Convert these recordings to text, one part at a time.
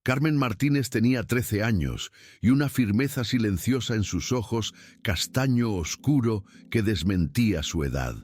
Carmen Martínez tenía 13 años y una firmeza silenciosa en sus ojos castaño oscuro que desmentía su edad.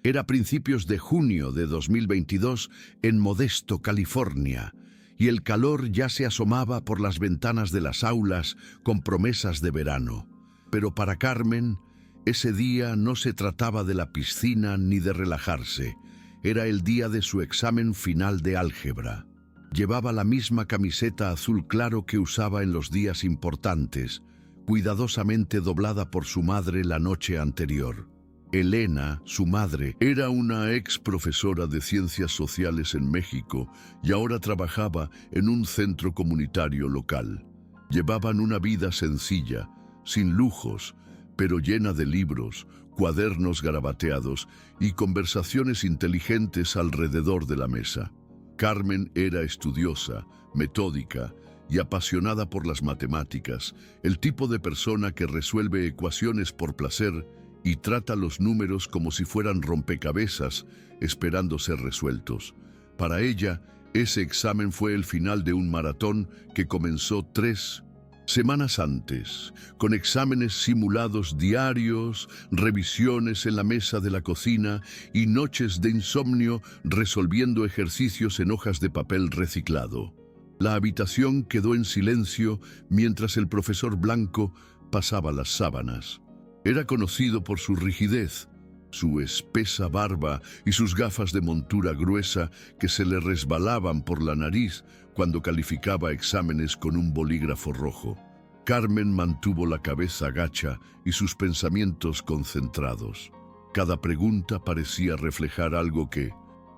Era principios de junio de 2022 en Modesto, California, y el calor ya se asomaba por las ventanas de las aulas con promesas de verano. Pero para Carmen, ese día no se trataba de la piscina ni de relajarse. Era el día de su examen final de álgebra. Llevaba la misma camiseta azul claro que usaba en los días importantes, cuidadosamente doblada por su madre la noche anterior. Elena, su madre, era una ex profesora de Ciencias Sociales en México y ahora trabajaba en un centro comunitario local. Llevaban una vida sencilla, sin lujos, pero llena de libros, cuadernos garabateados y conversaciones inteligentes alrededor de la mesa. Carmen era estudiosa, metódica y apasionada por las matemáticas, el tipo de persona que resuelve ecuaciones por placer y trata los números como si fueran rompecabezas, esperando ser resueltos. Para ella, ese examen fue el final de un maratón que comenzó 3 semanas antes, con exámenes simulados diarios, revisiones en la mesa de la cocina y noches de insomnio resolviendo ejercicios en hojas de papel reciclado. La habitación quedó en silencio mientras el profesor Blanco pasaba las sábanas. Era conocido por su rigidez, su espesa barba y sus gafas de montura gruesa que se le resbalaban por la nariz cuando calificaba exámenes con un bolígrafo rojo. Carmen mantuvo la cabeza gacha y sus pensamientos concentrados. Cada pregunta parecía reflejar algo que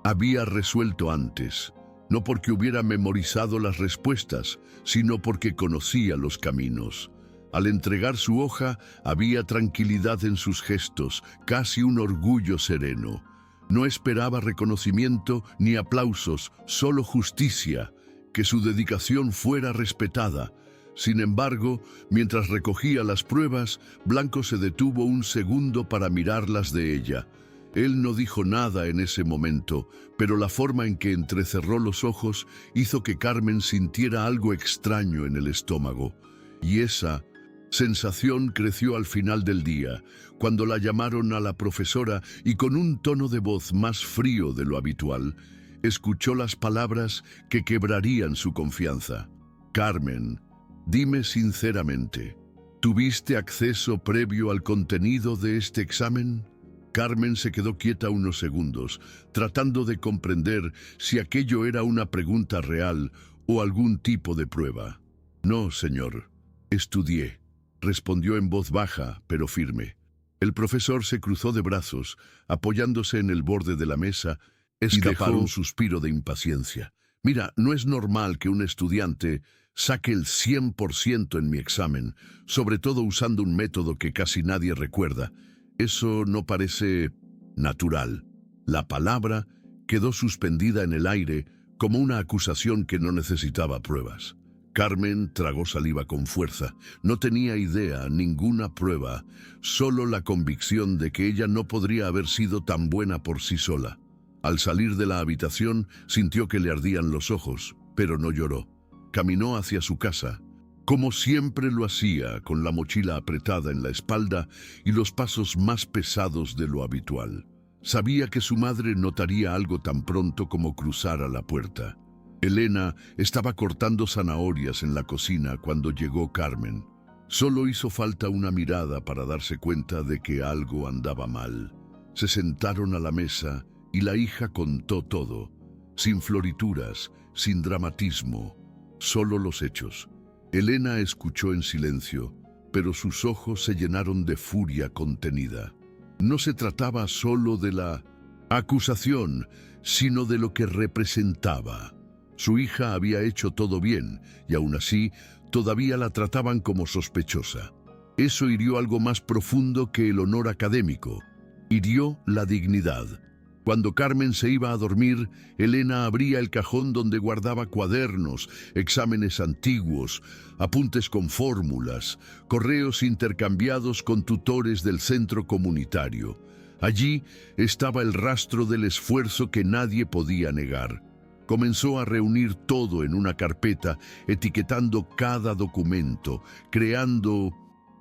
había resuelto antes, no porque hubiera memorizado las respuestas, sino porque conocía los caminos. Al entregar su hoja, había tranquilidad en sus gestos, casi un orgullo sereno. No esperaba reconocimiento ni aplausos, solo justicia, que su dedicación fuera respetada. Sin embargo, mientras recogía las pruebas, Blanco se detuvo un segundo para mirarlas de ella. Él no dijo nada en ese momento, pero la forma en que entrecerró los ojos hizo que Carmen sintiera algo extraño en el estómago. Y esa sensación creció al final del día, cuando la llamaron a la profesora y con un tono de voz más frío de lo habitual, escuchó las palabras que quebrarían su confianza. Carmen, dime sinceramente, ¿tuviste acceso previo al contenido de este examen? Carmen se quedó quieta unos segundos, tratando de comprender si aquello era una pregunta real o algún tipo de prueba. No, señor, estudié, respondió en voz baja, pero firme. El profesor se cruzó de brazos, apoyándose en el borde de la mesa, y dejó un suspiro de impaciencia. Mira, no es normal que un estudiante saque el 100% en mi examen, sobre todo usando un método que casi nadie recuerda. Eso no parece natural. La palabra quedó suspendida en el aire como una acusación que no necesitaba pruebas. Carmen tragó saliva con fuerza. No tenía idea, ninguna prueba, solo la convicción de que ella no podría haber sido tan buena por sí sola. Al salir de la habitación, sintió que le ardían los ojos, pero no lloró. Caminó hacia su casa, como siempre lo hacía, con la mochila apretada en la espalda y los pasos más pesados de lo habitual. Sabía que su madre notaría algo tan pronto como cruzara la puerta. Elena estaba cortando zanahorias en la cocina cuando llegó Carmen. Solo hizo falta una mirada para darse cuenta de que algo andaba mal. Se sentaron a la mesa y la hija contó todo, sin florituras, sin dramatismo, solo los hechos. Elena escuchó en silencio, pero sus ojos se llenaron de furia contenida. No se trataba solo de la acusación, sino de lo que representaba. Su hija había hecho todo bien, y aún así, todavía la trataban como sospechosa. Eso hirió algo más profundo que el honor académico. Hirió la dignidad. Cuando Carmen se iba a dormir, Elena abría el cajón donde guardaba cuadernos, exámenes antiguos, apuntes con fórmulas, correos intercambiados con tutores del centro comunitario. Allí estaba el rastro del esfuerzo que nadie podía negar. Comenzó a reunir todo en una carpeta, etiquetando cada documento, creando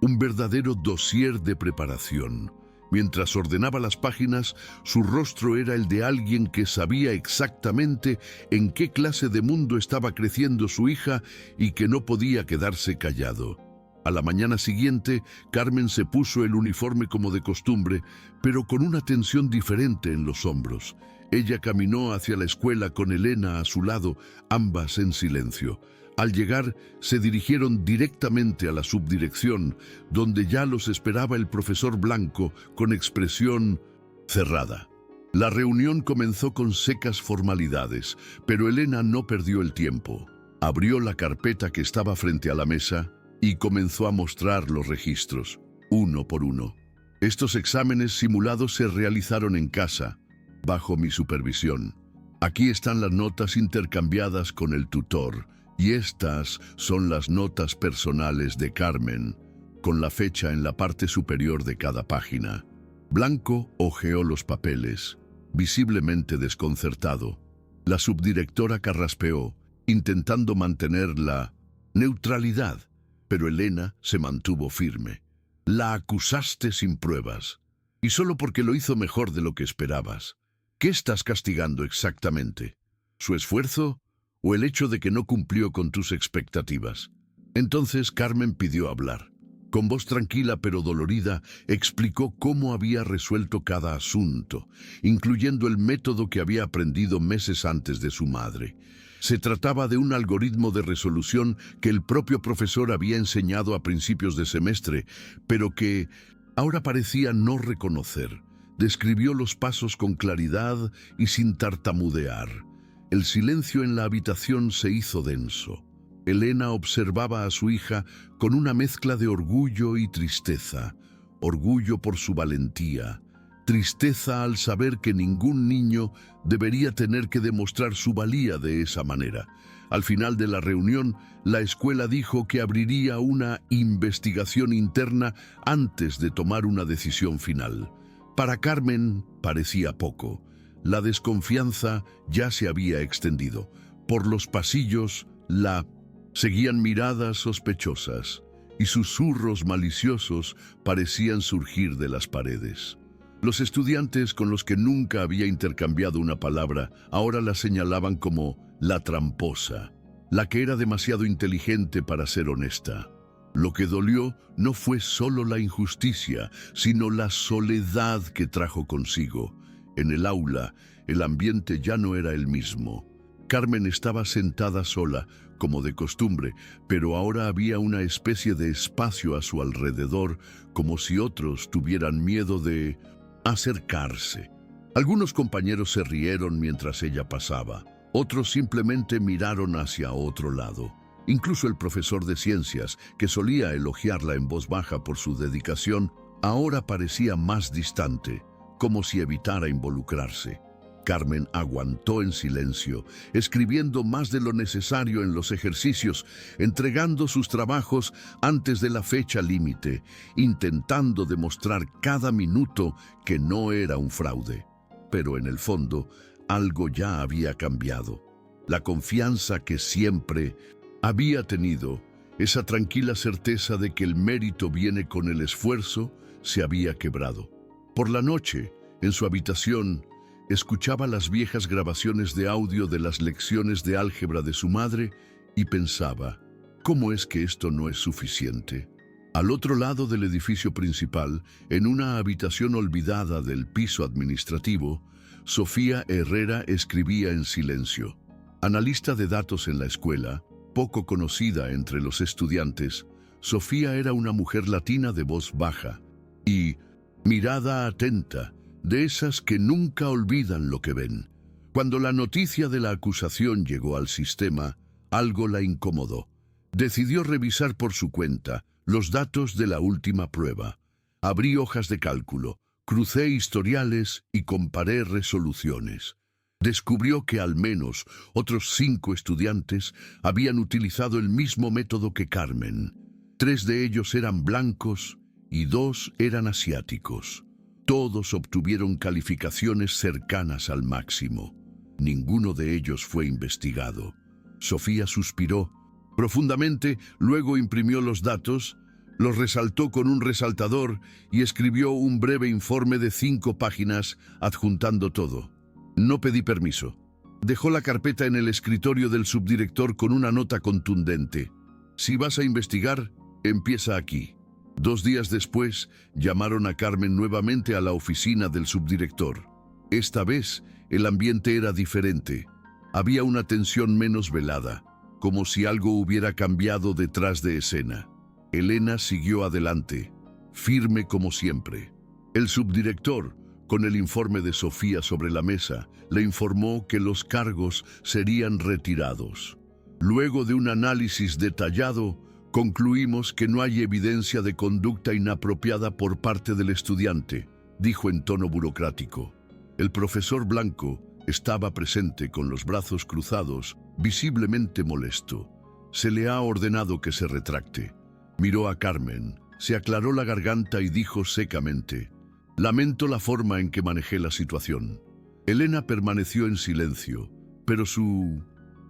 un verdadero dossier de preparación. Mientras ordenaba las páginas, su rostro era el de alguien que sabía exactamente en qué clase de mundo estaba creciendo su hija y que no podía quedarse callado. A la mañana siguiente, Carmen se puso el uniforme como de costumbre, pero con una tensión diferente en los hombros. Ella caminó hacia la escuela con Elena a su lado, ambas en silencio. Al llegar, se dirigieron directamente a la subdirección, donde ya los esperaba el profesor Blanco con expresión cerrada. La reunión comenzó con secas formalidades, pero Elena no perdió el tiempo. Abrió la carpeta que estaba frente a la mesa y comenzó a mostrar los registros, uno por uno. Estos exámenes simulados se realizaron en casa, bajo mi supervisión. Aquí están las notas intercambiadas con el tutor, y estas son las notas personales de Carmen, con la fecha en la parte superior de cada página. Blanco hojeó los papeles, visiblemente desconcertado. La subdirectora carraspeó, intentando mantener la neutralidad, pero Elena se mantuvo firme. La acusaste sin pruebas, y solo porque lo hizo mejor de lo que esperabas. ¿Qué estás castigando exactamente? ¿Su esfuerzo o el hecho de que no cumplió con tus expectativas? Entonces Carmen pidió hablar. Con voz tranquila pero dolorida, explicó cómo había resuelto cada asunto, incluyendo el método que había aprendido meses antes de su madre. Se trataba de un algoritmo de resolución que el propio profesor había enseñado a principios de semestre, pero que ahora parecía no reconocer. Describió los pasos con claridad y sin tartamudear. El silencio en la habitación se hizo denso. Elena observaba a su hija con una mezcla de orgullo y tristeza. Orgullo por su valentía, tristeza al saber que ningún niño debería tener que demostrar su valía de esa manera. Al final de la reunión, la escuela dijo que abriría una investigación interna antes de tomar una decisión final. Para Carmen parecía poco. La desconfianza ya se había extendido. Por los pasillos la seguían miradas sospechosas y susurros maliciosos parecían surgir de las paredes. Los estudiantes con los que nunca había intercambiado una palabra ahora la señalaban como la tramposa, la que era demasiado inteligente para ser honesta. Lo que dolió no fue solo la injusticia, sino la soledad que trajo consigo. En el aula, el ambiente ya no era el mismo. Carmen estaba sentada sola, como de costumbre, pero ahora había una especie de espacio a su alrededor, como si otros tuvieran miedo de acercarse. Algunos compañeros se rieron mientras ella pasaba, otros simplemente miraron hacia otro lado. Incluso el profesor de ciencias, que solía elogiarla en voz baja por su dedicación, ahora parecía más distante, como si evitara involucrarse. Carmen aguantó en silencio, escribiendo más de lo necesario en los ejercicios, entregando sus trabajos antes de la fecha límite, intentando demostrar cada minuto que no era un fraude. Pero en el fondo, algo ya había cambiado. La confianza que siempre había tenido, esa tranquila certeza de que el mérito viene con el esfuerzo, se había quebrado. Por la noche, en su habitación, escuchaba las viejas grabaciones de audio de las lecciones de álgebra de su madre y pensaba, ¿cómo es que esto no es suficiente? Al otro lado del edificio principal, en una habitación olvidada del piso administrativo, Sofía Herrera escribía en silencio. Analista de datos en la escuela, poco conocida entre los estudiantes, Sofía era una mujer latina de voz baja y mirada atenta, de esas que nunca olvidan lo que ven. Cuando la noticia de la acusación llegó al sistema, algo la incomodó. Decidió revisar por su cuenta los datos de la última prueba. Abrí hojas de cálculo, crucé historiales y comparé resoluciones. Descubrió que al menos otros 5 estudiantes habían utilizado el mismo método que Carmen. 3 de ellos eran blancos y 2 eran asiáticos. Todos obtuvieron calificaciones cercanas al máximo. Ninguno de ellos fue investigado. Sofía suspiró profundamente, luego imprimió los datos, los resaltó con un resaltador y escribió un breve informe de 5 páginas, adjuntando todo. No pedí permiso. Dejó la carpeta en el escritorio del subdirector con una nota contundente. Si vas a investigar, empieza aquí. 2 días después, llamaron a Carmen nuevamente a la oficina del subdirector. Esta vez, el ambiente era diferente. Había una tensión menos velada, como si algo hubiera cambiado detrás de escena. Elena siguió adelante, firme como siempre. El subdirector, con el informe de Sofía sobre la mesa, le informó que los cargos serían retirados. Luego de un análisis detallado, concluimos que no hay evidencia de conducta inapropiada por parte del estudiante, dijo en tono burocrático. El profesor Blanco estaba presente con los brazos cruzados, visiblemente molesto. Se le ha ordenado que se retracte. Miró a Carmen, se aclaró la garganta y dijo secamente: «Lamento la forma en que manejé la situación». Elena permaneció en silencio, pero su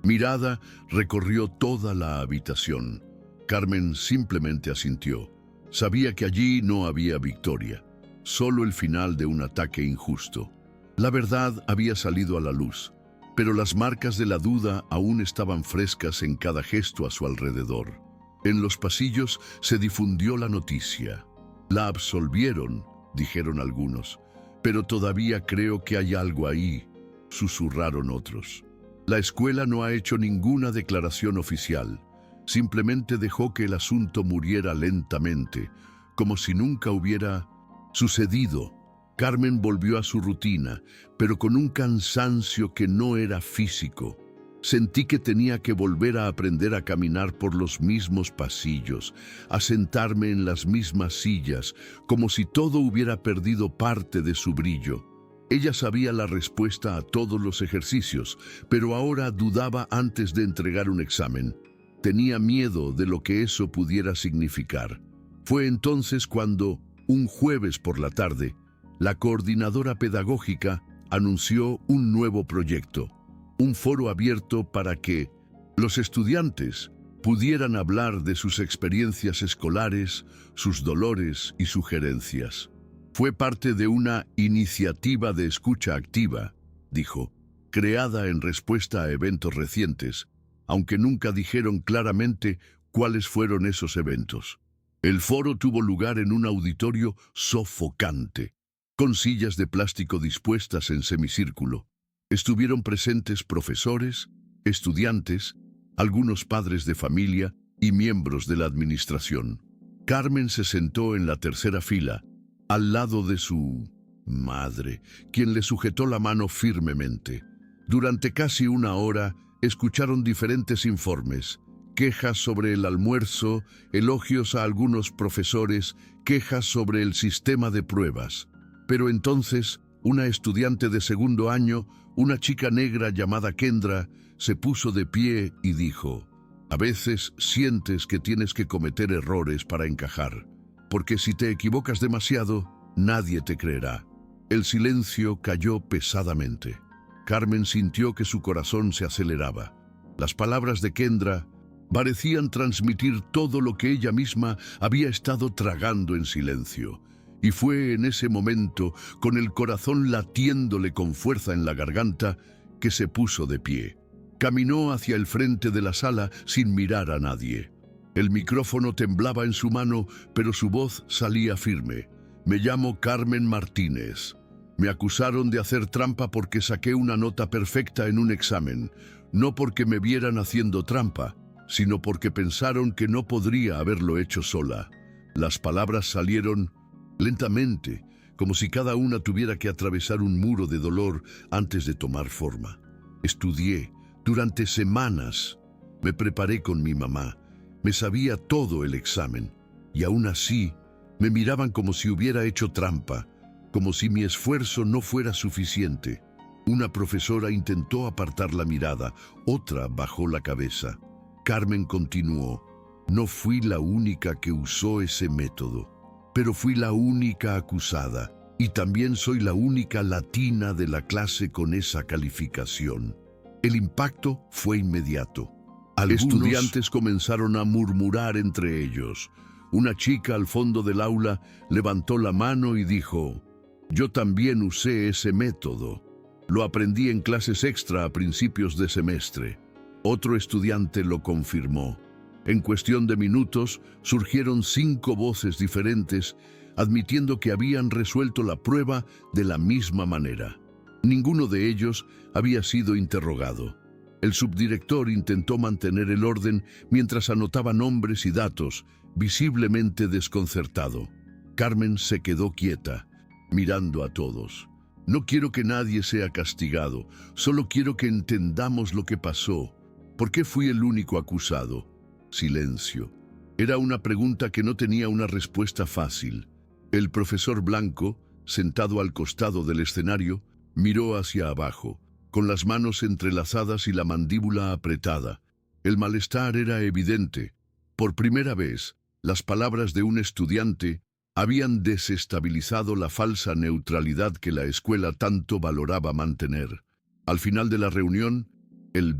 mirada recorrió toda la habitación. Carmen simplemente asintió. Sabía que allí no había victoria, solo el final de un ataque injusto. La verdad había salido a la luz, pero las marcas de la duda aún estaban frescas en cada gesto a su alrededor. En los pasillos se difundió la noticia. «La absolvieron», dijeron algunos, «pero todavía creo que hay algo ahí», susurraron otros. La escuela no ha hecho ninguna declaración oficial, simplemente dejó que el asunto muriera lentamente, como si nunca hubiera sucedido. Carmen volvió a su rutina, pero con un cansancio que no era físico. Sentí que tenía que volver a aprender a caminar por los mismos pasillos, a sentarme en las mismas sillas, como si todo hubiera perdido parte de su brillo. Ella sabía la respuesta a todos los ejercicios, pero ahora dudaba antes de entregar un examen. Tenía miedo de lo que eso pudiera significar. Fue entonces cuando, un jueves por la tarde, la coordinadora pedagógica anunció un nuevo proyecto, un foro abierto para que los estudiantes pudieran hablar de sus experiencias escolares, sus dolores y sugerencias. Fue parte de una iniciativa de escucha activa, dijo, creada en respuesta a eventos recientes, aunque nunca dijeron claramente cuáles fueron esos eventos. El foro tuvo lugar en un auditorio sofocante, con sillas de plástico dispuestas en semicírculo. Estuvieron presentes profesores, estudiantes, algunos padres de familia y miembros de la administración. Carmen se sentó en la tercera fila, al lado de su madre, quien le sujetó la mano firmemente. Durante casi una hora, escucharon diferentes informes, quejas sobre el almuerzo, elogios a algunos profesores, quejas sobre el sistema de pruebas. Pero entonces, una estudiante de segundo año, una chica negra llamada Kendra, se puso de pie y dijo: «A veces sientes que tienes que cometer errores para encajar, porque si te equivocas demasiado, nadie te creerá». El silencio cayó pesadamente. Carmen sintió que su corazón se aceleraba. Las palabras de Kendra parecían transmitir todo lo que ella misma había estado tragando en silencio. Y fue en ese momento, con el corazón latiéndole con fuerza en la garganta, que se puso de pie. Caminó hacia el frente de la sala sin mirar a nadie. El micrófono temblaba en su mano, pero su voz salía firme. «Me llamo Carmen Martínez. Me acusaron de hacer trampa porque saqué una nota perfecta en un examen, no porque me vieran haciendo trampa, sino porque pensaron que no podría haberlo hecho sola». Las palabras salieron lentamente, como si cada una tuviera que atravesar un muro de dolor antes de tomar forma. Estudié durante semanas, me preparé con mi mamá, me sabía todo el examen, y aún así me miraban como si hubiera hecho trampa, como si mi esfuerzo no fuera suficiente. Una profesora intentó apartar la mirada, otra bajó la cabeza. Carmen continuó: «No fui la única que usó ese método, pero fui la única acusada. Y también soy la única latina de la clase con esa calificación. El impacto fue inmediato. Algunos estudiantes comenzaron a murmurar entre ellos. Una chica al fondo del aula levantó la mano y dijo: «Yo también usé ese método. Lo aprendí en clases extra a principios de semestre». Otro estudiante lo confirmó. En cuestión de minutos surgieron 5 voces diferentes admitiendo que habían resuelto la prueba de la misma manera. Ninguno de ellos había sido interrogado. El subdirector intentó mantener el orden mientras anotaba nombres y datos, visiblemente desconcertado. Carmen se quedó quieta, mirando a todos. «No quiero que nadie sea castigado, solo quiero que entendamos lo que pasó. ¿Por qué fui el único acusado?» Silencio. Era una pregunta que no tenía una respuesta fácil. El profesor Blanco, sentado al costado del escenario, miró hacia abajo, con las manos entrelazadas y la mandíbula apretada. El malestar era evidente. Por primera vez, las palabras de un estudiante habían desestabilizado la falsa neutralidad que la escuela tanto valoraba mantener. Al final de la reunión, el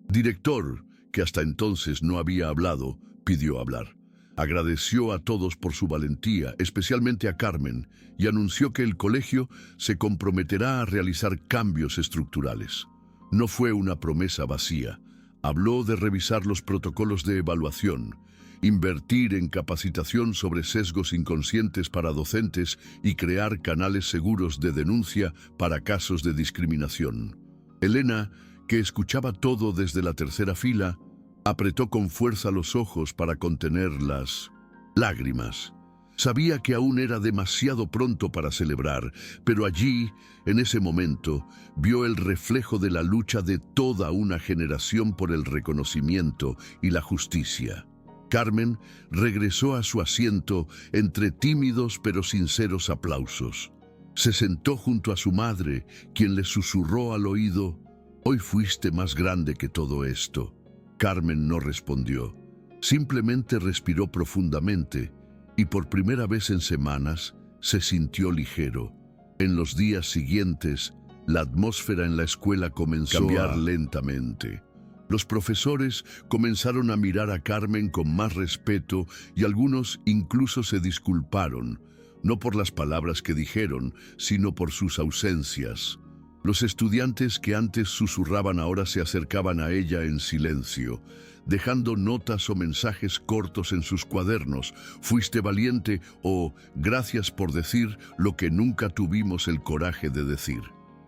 director, que hasta entonces no había hablado, pidió hablar. Agradeció a todos por su valentía, especialmente a Carmen, y anunció que el colegio se comprometerá a realizar cambios estructurales. No fue una promesa vacía. Habló de revisar los protocolos de evaluación, invertir en capacitación sobre sesgos inconscientes para docentes y crear canales seguros de denuncia para casos de discriminación. Elena, que escuchaba todo desde la tercera fila, apretó con fuerza los ojos para contener las lágrimas. Sabía que aún era demasiado pronto para celebrar, pero allí, en ese momento, vio el reflejo de la lucha de toda una generación por el reconocimiento y la justicia. Carmen regresó a su asiento entre tímidos pero sinceros aplausos. Se sentó junto a su madre, quien le susurró al oído: «Hoy fuiste más grande que todo esto». Carmen no respondió. Simplemente respiró profundamente y por primera vez en semanas se sintió ligero. En los días siguientes, la atmósfera en la escuela comenzó a cambiar lentamente. Los profesores comenzaron a mirar a Carmen con más respeto y algunos incluso se disculparon, no por las palabras que dijeron, sino por sus ausencias. Los estudiantes que antes susurraban ahora se acercaban a ella en silencio, dejando notas o mensajes cortos en sus cuadernos: «Fuiste valiente» o «Gracias por decir lo que nunca tuvimos el coraje de decir».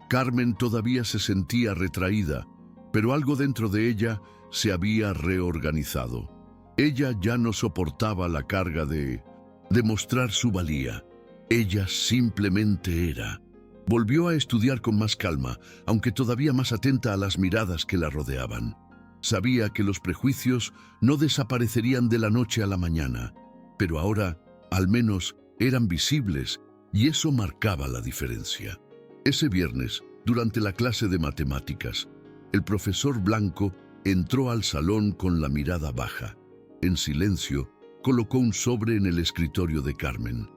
Carmen todavía se sentía retraída, pero algo dentro de ella se había reorganizado. Ella ya no soportaba la carga de demostrar su valía. Ella simplemente era. Volvió a estudiar con más calma, aunque todavía más atenta a las miradas que la rodeaban. Sabía que los prejuicios no desaparecerían de la noche a la mañana, pero ahora, al menos, eran visibles, y eso marcaba la diferencia. Ese viernes, durante la clase de matemáticas, el profesor Blanco entró al salón con la mirada baja. En silencio, colocó un sobre en el escritorio de Carmen.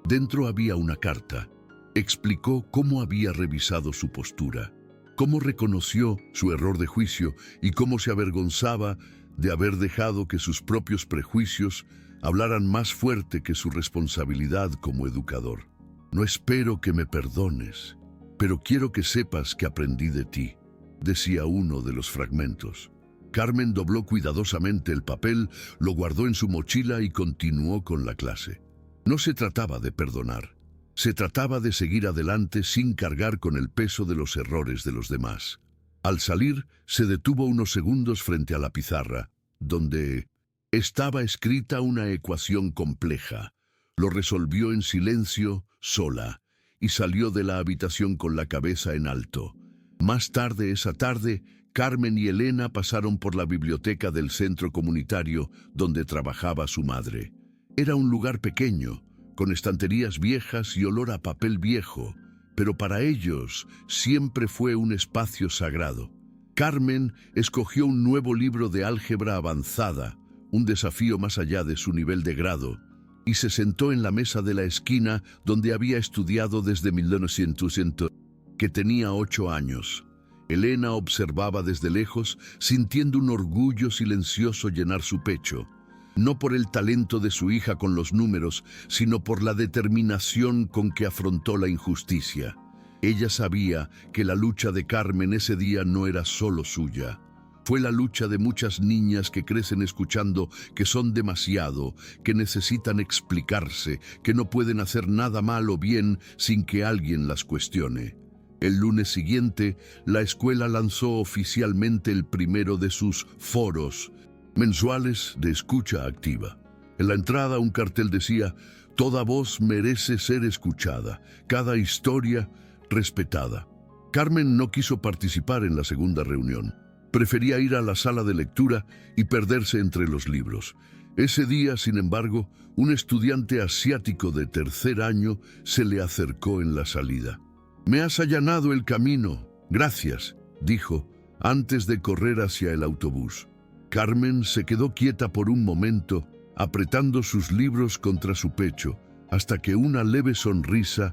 Dentro había una carta. Explicó cómo había revisado su postura, cómo reconoció su error de juicio y cómo se avergonzaba de haber dejado que sus propios prejuicios hablaran más fuerte que su responsabilidad como educador. «No espero que me perdones, pero quiero que sepas que aprendí de ti», decía uno de los fragmentos. Carmen dobló cuidadosamente el papel, lo guardó en su mochila y continuó con la clase. No se trataba de perdonar. Se trataba de seguir adelante sin cargar con el peso de los errores de los demás. Al salir, se detuvo unos segundos frente a la pizarra, donde estaba escrita una ecuación compleja. Lo resolvió en silencio, sola, y salió de la habitación con la cabeza en alto. Más tarde esa tarde, Carmen y Elena pasaron por la biblioteca del centro comunitario donde trabajaba su madre. Era un lugar pequeño, con estanterías viejas y olor a papel viejo, pero para ellos siempre fue un espacio sagrado. Carmen escogió un nuevo libro de álgebra avanzada, un desafío más allá de su nivel de grado, y se sentó en la mesa de la esquina donde había estudiado desde 1900, que tenía 8 años. Elena observaba desde lejos, sintiendo un orgullo silencioso llenar su pecho. No por el talento de su hija con los números, sino por la determinación con que afrontó la injusticia. Ella sabía que la lucha de Carmen ese día no era solo suya. Fue la lucha de muchas niñas que crecen escuchando que son demasiado, que necesitan explicarse, que no pueden hacer nada mal o bien sin que alguien las cuestione. El lunes siguiente, la escuela lanzó oficialmente el primero de sus foros mensuales de escucha activa. En la entrada un cartel decía: "Toda voz merece ser escuchada, cada historia respetada". Carmen no quiso participar en la segunda reunión. Prefería ir a la sala de lectura y perderse entre los libros. Ese día, sin embargo, un estudiante asiático de 3er año se le acercó en la salida. «Me has allanado el camino, gracias», dijo, antes de correr hacia el autobús. Carmen se quedó quieta por un momento, apretando sus libros contra su pecho, hasta que una leve sonrisa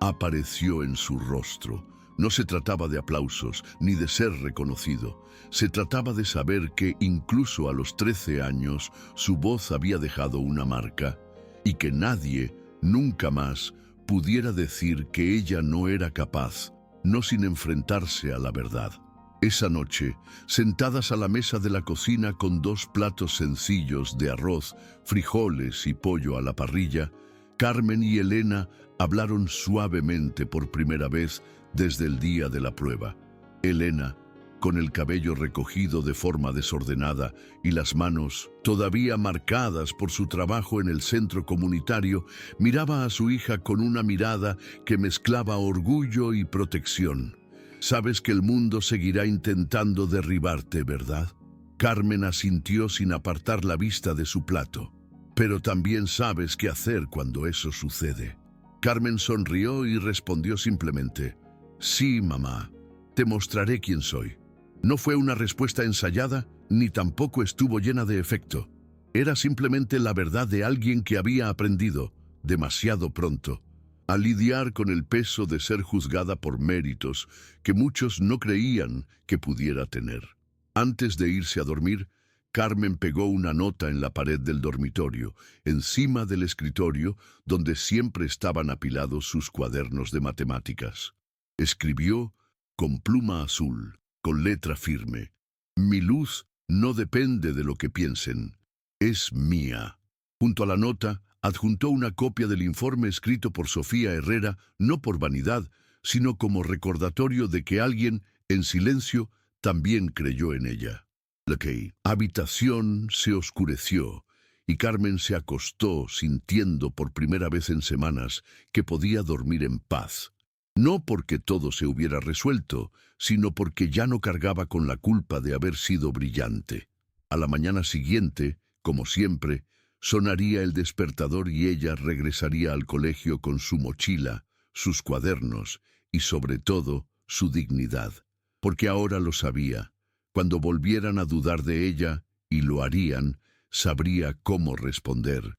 apareció en su rostro. No se trataba de aplausos ni de ser reconocido. Se trataba de saber que incluso a los 13 años su voz había dejado una marca y que nadie, nunca más, pudiera decir que ella no era capaz, no sin enfrentarse a la verdad. Esa noche, sentadas a la mesa de la cocina con 2 platos sencillos de arroz, frijoles y pollo a la parrilla, Carmen y Elena hablaron suavemente por primera vez desde el día de la prueba. Elena, con el cabello recogido de forma desordenada y las manos todavía marcadas por su trabajo en el centro comunitario, miraba a su hija con una mirada que mezclaba orgullo y protección. «Sabes que el mundo seguirá intentando derribarte, ¿verdad?». Carmen asintió sin apartar la vista de su plato. «Pero también sabes qué hacer cuando eso sucede». Carmen sonrió y respondió simplemente: «Sí, mamá, te mostraré quién soy». No fue una respuesta ensayada, ni tampoco estuvo llena de efecto. Era simplemente la verdad de alguien que había aprendido, demasiado pronto, a lidiar con el peso de ser juzgada por méritos que muchos no creían que pudiera tener. Antes de irse a dormir, Carmen pegó una nota en la pared del dormitorio, encima del escritorio donde siempre estaban apilados sus cuadernos de matemáticas. Escribió con pluma azul, con letra firme: «Mi luz no depende de lo que piensen, es mía». Junto a la nota, adjuntó una copia del informe escrito por Sofía Herrera, no por vanidad, sino como recordatorio de que alguien, en silencio, también creyó en ella. La habitación se oscureció y Carmen se acostó sintiendo por primera vez en semanas que podía dormir en paz. No porque todo se hubiera resuelto, sino porque ya no cargaba con la culpa de haber sido brillante. A la mañana siguiente, como siempre, sonaría el despertador y ella regresaría al colegio con su mochila, sus cuadernos y, sobre todo, su dignidad. Porque ahora lo sabía. Cuando volvieran a dudar de ella, y lo harían, sabría cómo responder.